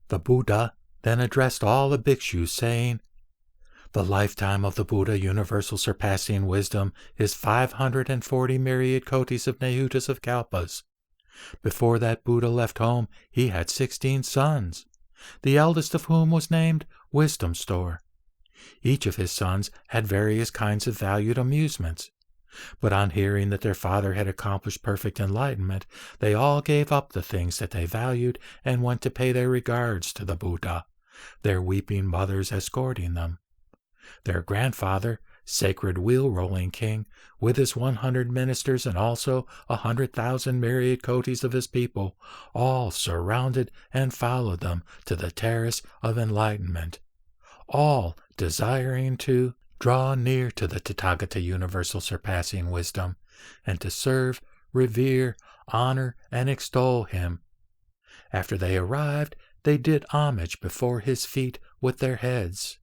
The Buddha then addressed all the bhikshus, saying, "The lifetime of the Buddha, universal surpassing wisdom, is 540 myriad kotis of Nayutas of Kalpas. Before that Buddha left home, he had 16 sons, the eldest of whom was named Wisdom Store. Each of his sons had various kinds of valued amusements. But on hearing that their father had accomplished perfect enlightenment, they all gave up the things that they valued and went to pay their regards to the Buddha, their weeping mothers escorting them. Their grandfather, Sacred Wheel-Rolling King, with his 100 ministers and also 100,000 myriad kotis of his people, all surrounded and followed them to the terrace of enlightenment, all desiring to draw near to the Tathagata universal surpassing wisdom, and to serve, revere, honor, and extol him. After they arrived, they did homage before his feet with their heads,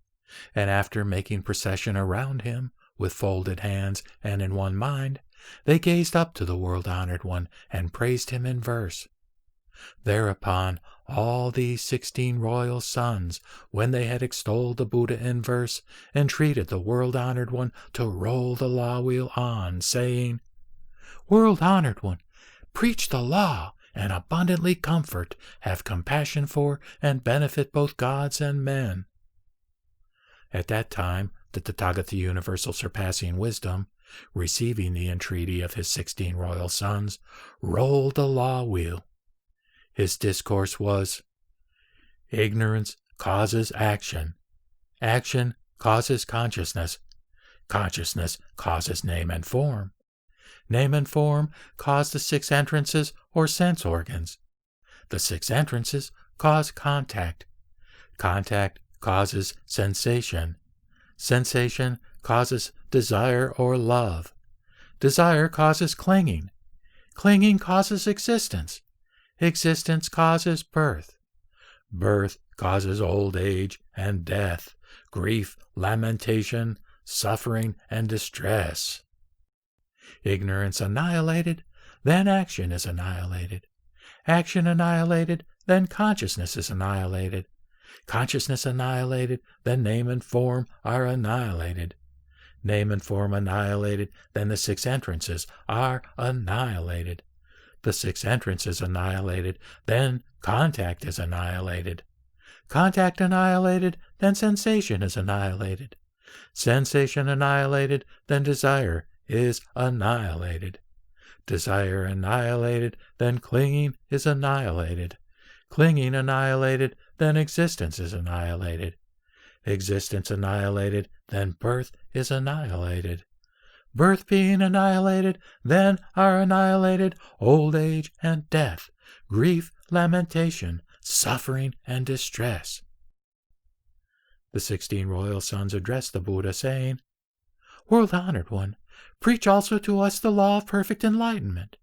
and after making procession around him, with folded hands and in one mind, they gazed up to the world-honored one and praised him in verse. Thereupon all these 16 royal sons, when they had extolled the Buddha in verse, entreated the world-honored one to roll the law wheel on, saying, "World-honored one, preach the law and abundantly comfort, have compassion for, and benefit both gods and men." At that time, the Tathagata universal surpassing wisdom, receiving the entreaty of his 16 royal sons, rolled the law wheel. His discourse was, "Ignorance causes action. Action causes consciousness. Consciousness causes name and form. Name and form cause the 6 entrances or sense organs. The 6 entrances cause contact. Contact causes sensation. Sensation causes desire or love. Desire causes clinging. Clinging causes existence. Existence causes birth. Birth causes old age and death, grief, lamentation, suffering, and distress. Ignorance annihilated, then action is annihilated. Action annihilated, then consciousness is annihilated. Consciousness annihilated, then name and form are annihilated. Name and form annihilated, then the 6 entrances are annihilated. The 6 entrances annihilated, then contact is annihilated. Contact annihilated, then sensation is annihilated. Sensation annihilated, then desire is annihilated. Desire annihilated, then clinging is annihilated. Clinging annihilated, then existence is annihilated. Existence annihilated, then birth is annihilated. Birth being annihilated, then are annihilated old age and death, grief, lamentation, suffering, and distress." The 16 royal sons addressed the Buddha, saying, "World-honored one, preach also to us the law of perfect enlightenment,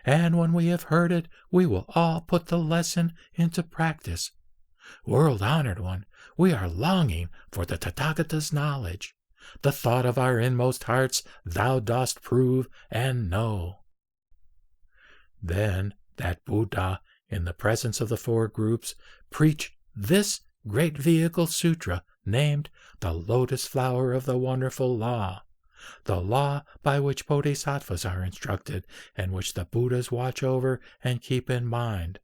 and when we have heard it, we will all put the lesson into practice. World-honored one, we are longing for the Tathagata's knowledge. The thought of our inmost hearts thou dost prove and know." Then that Buddha, in the presence of the 4 groups, preached this great vehicle sutra named the Lotus Flower of the Wonderful Law, the law by which bodhisattvas are instructed and which the Buddhas watch over and keep in mind.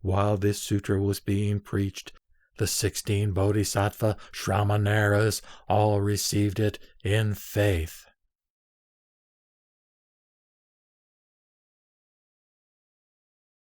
While this sutra was being preached, the 16 bodhisattva Shramanaras all received it in faith.